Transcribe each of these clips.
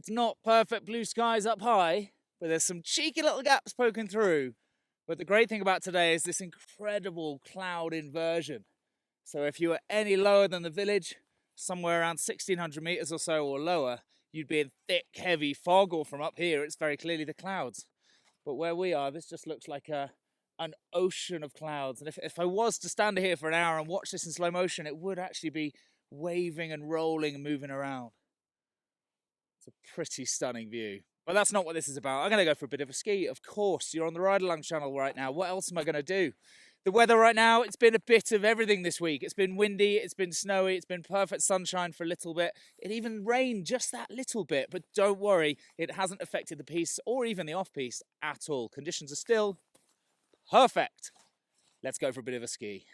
It's not perfect blue skies up high, but there's some cheeky little gaps poking through. But the great thing about today is this incredible cloud inversion. So if you were any lower than the village, somewhere around 1,600 meters or so or lower, you'd be in thick, heavy fog, or from up here, it's very clearly the clouds. But where we are, this just looks like an ocean of clouds. And if I was to stand here for an hour and watch this in slow motion, it would actually be waving and rolling and moving around. It's a pretty stunning view. But that's not what this is about. I'm going to go for a bit of a ski. Of course, you're on the Ridealong channel right now. What else am I going to do? The weather right now, it's been a bit of everything this week. It's been windy, it's been snowy, it's been perfect sunshine for a little bit. It even rained just that little bit, but don't worry, it hasn't affected the piste or even the off-piste at all. Conditions are still perfect. Let's go for a bit of a ski.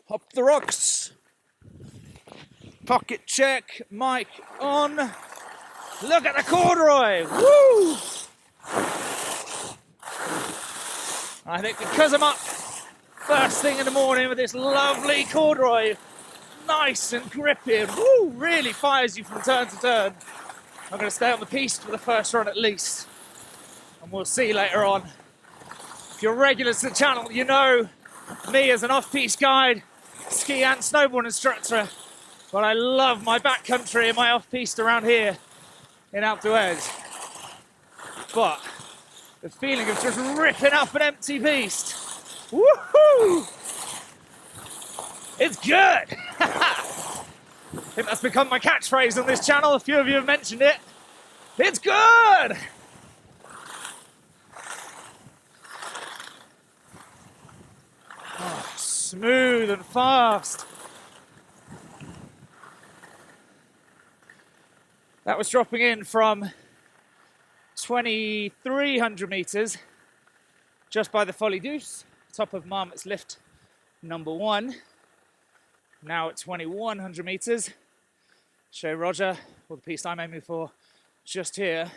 Hop the rocks. Pocket check, mic on. Look at the corduroy, woo! I think because I'm up first thing in the morning with this lovely corduroy, nice and grippy, and woo, really fires you from turn to turn. I'm going to stay on the piste for the first run at least, and we'll see later on. If you're regulars to the channel, you know me as an off-piste guide, ski and snowboard instructor, but I love my backcountry and my off-piste around here in Alpe d'Huez. But the feeling of just ripping up an empty piste, woohoo! It's good! I think that's become my catchphrase on this channel. A few of you have mentioned it. It's good! Oh, smooth and fast. That was dropping in from 2,300 meters just by the Folie Douce, top of Marmot's lift number 1. Now at 2,100 meters, Chez Roger, or the piste I'm aiming for just here,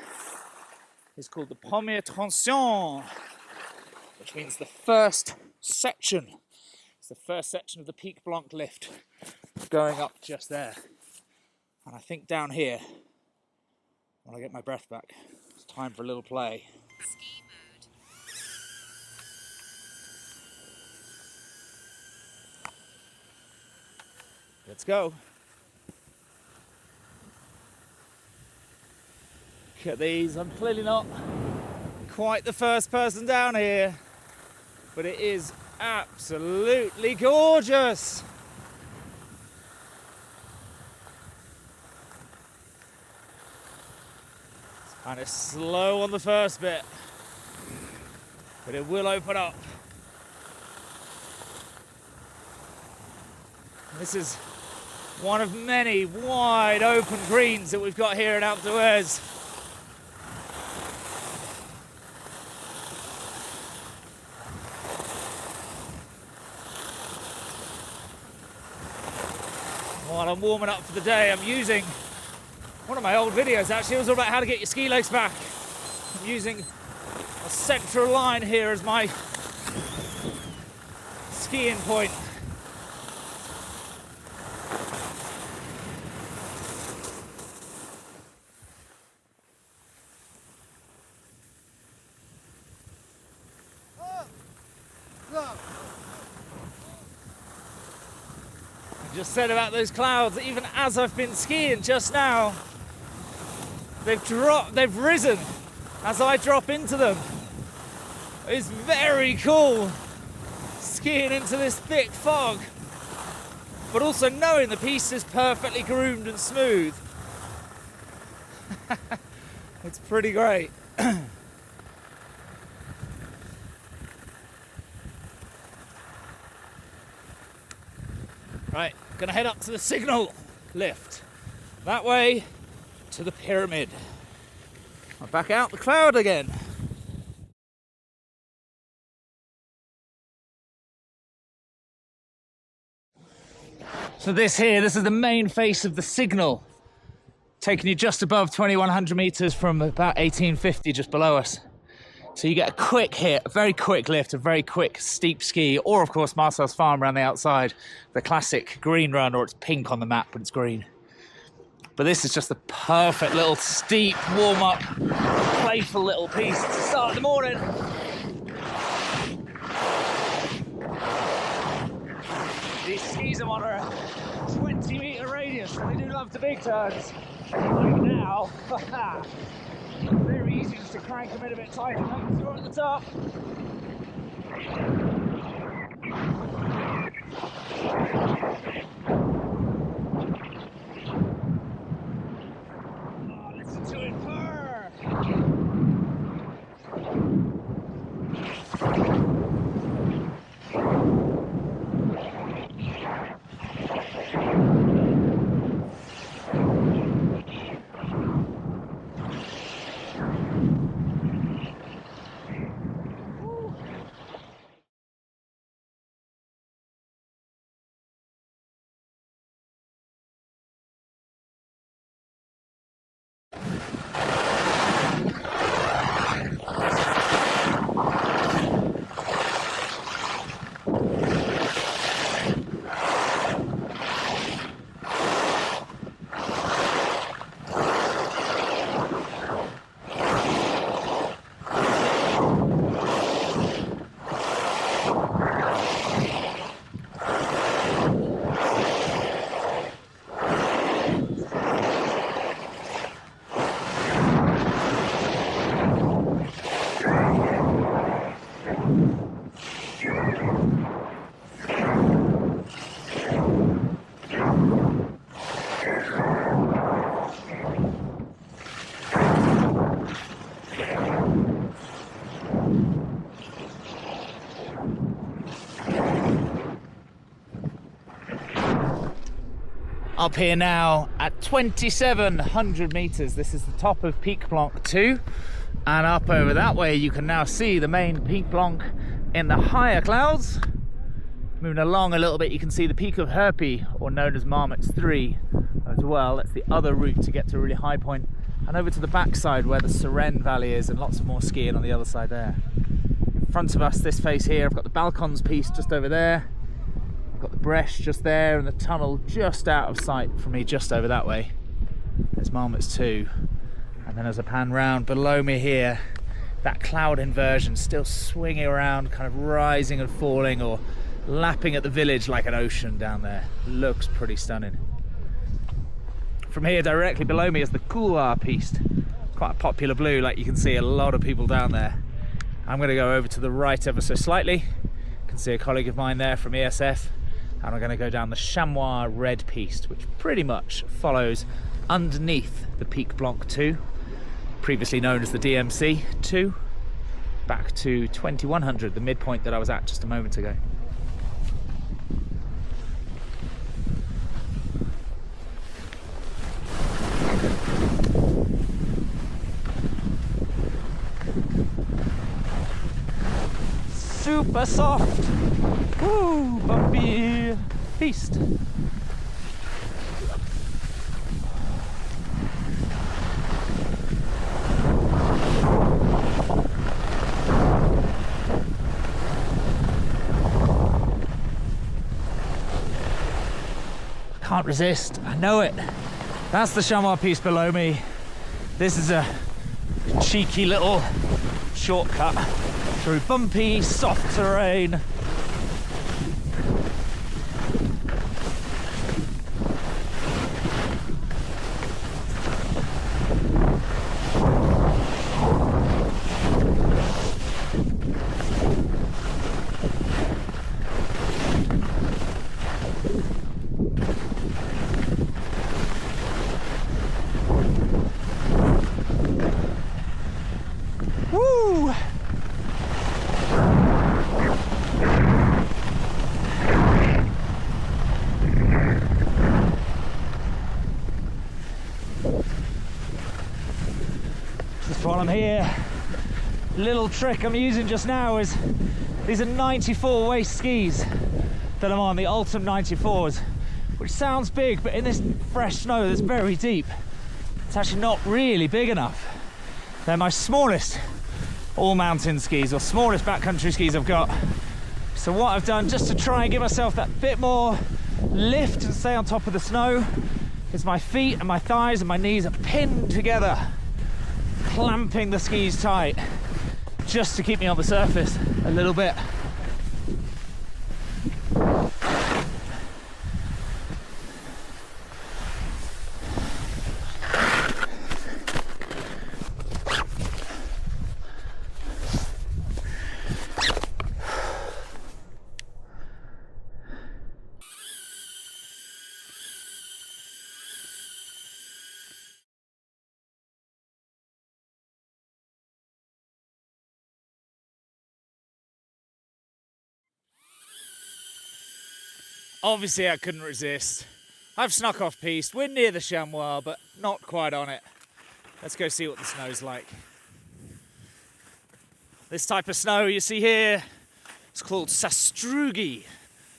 is called the Première Transition, which means the first section. It's the first section of the Pic Blanc lift going up just there. And I think down here, when I get my breath back, it's time for a little play. Ski mode. Let's go. Look at these. I'm clearly not quite the first person down here, but it is absolutely gorgeous. It's kind of slow on the first bit, but it will open up. This is one of many wide open greens that we've got here in Alpe d'Huez. While I'm warming up for the day, I'm using one of my old videos actually. It was all about how to get your ski legs back. I'm using a central line here as my skiing point. Just said about those clouds, even as I've been skiing just now, they've risen as I drop into them. It's very cool skiing into this thick fog, but also knowing the piste is perfectly groomed and smooth. It's pretty great. Right, gonna head up to the signal lift. That way to the pyramid. I'm back out the cloud again. So this is the main face of the signal taking you just above 2100 meters from about 1850 just below us. So you get a quick hit, a very quick lift, a very quick steep ski, or of course Marcel's Farm around the outside, the classic green run, or it's pink on the map but it's green. But this is just the perfect little steep warm-up, playful little piece to start the morning. These skis are on a 20-meter radius, so they do love the big turns. Like now, very easy just to crank them in a bit tighter, like you're at the top. Oh, listen to it purr. Up here now at 2700 meters. This is the top of Pic Blanc 2, and up over that way you can now see the main Pic Blanc in the higher clouds. Moving along a little bit, you can see the peak of Herpy, or known as Marmot's 3 as well. That's the other route to get to a really high point, and over to the backside where the Suresnes Valley is, and lots of more skiing on the other side there. In front of us, this face here, I've got the Balcons piece just over there. Got the Breche just there, and the tunnel just out of sight from me just over that way. There's Marmot's 2, and then as I pan round below me here, that cloud inversion still swinging around, kind of rising and falling, or lapping at the village like an ocean down there. Looks pretty stunning. From here directly below me is the Couloir piste, quite a popular blue, like you can see a lot of people down there. I'm going to go over to the right ever so slightly. You can see a colleague of mine there from ESF. And we're going to go down the Chamois red piste, which pretty much follows underneath the Pic Blanc 2, previously known as the DMC 2, back to 2100, the midpoint that I was at just a moment ago. Super soft, woo, bumpy piste. Can't resist, I know it. That's the Chamois piste below me. This is a cheeky little shortcut through bumpy, soft terrain. Woo! Just while I'm here, little trick I'm using just now is these are 94 waist skis that I'm on, the Ultim 94s, which sounds big, but in this fresh snow that's very deep, It's actually not really big enough. They're my smallest all-mountain skis, or smallest backcountry skis I've got. So what I've done, just to try and give myself that bit more lift and stay on top of the snow, is my feet and my thighs and my knees are pinned together, clamping the skis tight, just to keep me on the surface a little bit. Obviously I couldn't resist. I've snuck off piste. We're near the chamois, but not quite on it. Let's go see what the snow's like. This type of snow you see here, it's called sastrugi.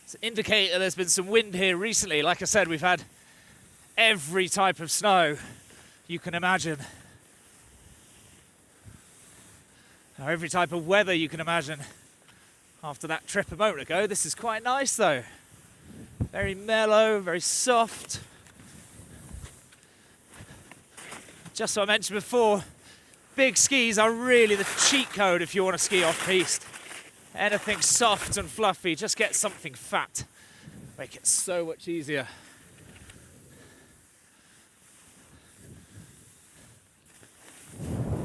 It's an indicator there's been some wind here recently. Like I said, we've had every type of snow you can imagine. Now, every type of weather you can imagine. After that trip a moment ago, this is quite nice though. Very mellow, very soft. Just so I mentioned before, big skis are really the cheat code if you want to ski off piste. Anything soft and fluffy, just get something fat. Make it so much easier.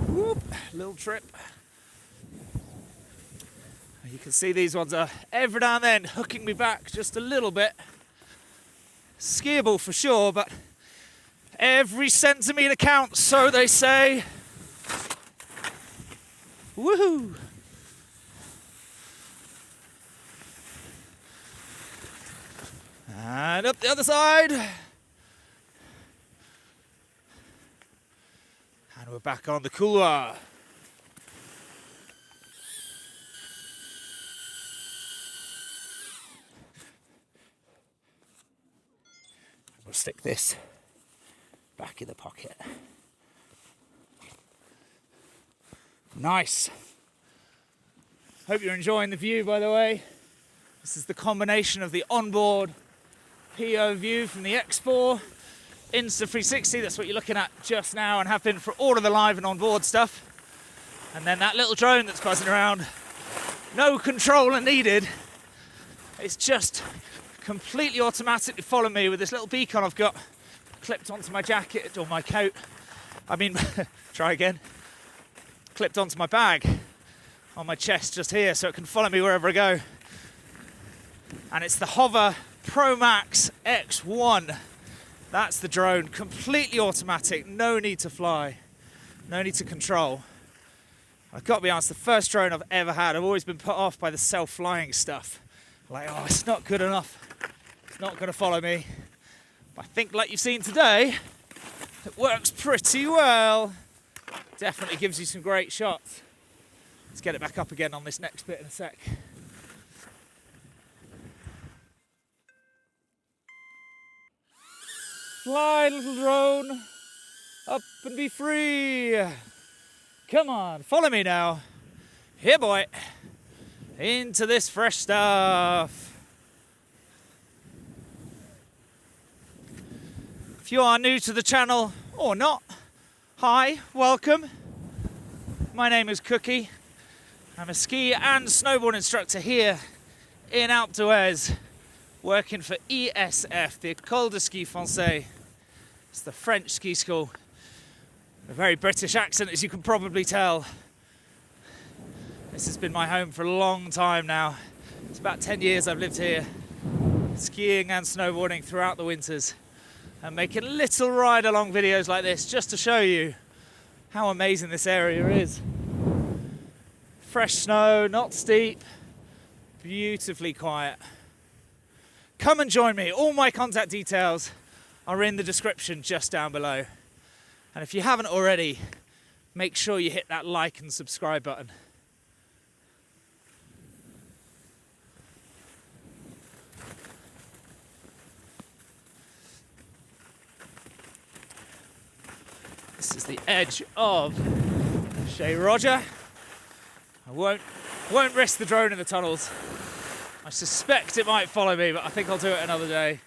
Whoop, little trip. You can see these ones are every now and then hooking me back just a little bit. Skiable for sure, but every centimetre counts, so they say. Woohoo! And up the other side. And we're back on the couloir. We'll stick this back in the pocket. Nice. Hope you're enjoying the view, by the way. This is the combination of the onboard PO view from the X4, Insta360, that's what you're looking at just now and have been for all of the live and onboard stuff. And then that little drone that's buzzing around. No controller needed. It's just completely automatically follow me with this little beacon I've got clipped onto my jacket or my coat. I mean, try again. Clipped onto my bag on my chest just here so it can follow me wherever I go. And it's the HOVERAir PROMAX X1. That's the drone, completely automatic, no need to fly, no need to control. I've got to be honest, the first drone I've ever had, I've always been put off by the self-flying stuff. Like, oh, it's not good enough. It's not going to follow me. But I think, like you've seen today, it works pretty well. Definitely gives you some great shots. Let's get it back up again on this next bit in a sec. Fly, little drone, up and be free. Come on, follow me now. Here, boy. Into this fresh stuff. If you are new to the channel or not, hi, welcome. My name is Cookie. I'm a ski and snowboard instructor here in Alpe d'Huez, working for ESF, the École de Ski Français. It's the French ski school. A very British accent, as you can probably tell. This has been my home for a long time now. It's about 10 years I've lived here, skiing and snowboarding throughout the winters, and making little ride-along videos like this just to show you how amazing this area is. Fresh snow, not steep, beautifully quiet. Come and join me. All my contact details are in the description just down below. And if you haven't already, make sure you hit that like and subscribe button. This is the edge of Chez Roger. I won't risk the drone in the tunnels. I suspect it might follow me, but I think I'll do it another day.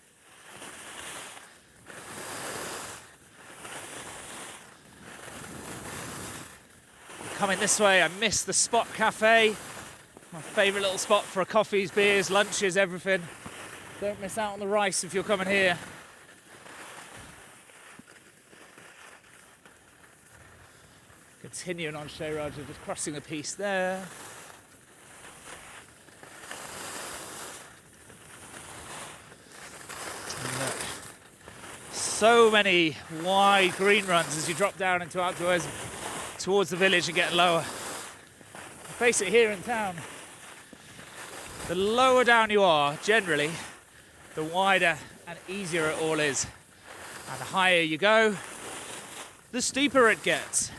Coming this way, I missed the Spot Cafe. My favourite little spot for coffees, beers, lunches, everything. Don't miss out on the rice if you're coming here. Continuing on Chez Roger, just crossing the piece there. And look, so many wide green runs as you drop down into outdoors towards the village and get lower. Face it, here in town, the lower down you are, generally, the wider and easier it all is. And the higher you go, the steeper it gets.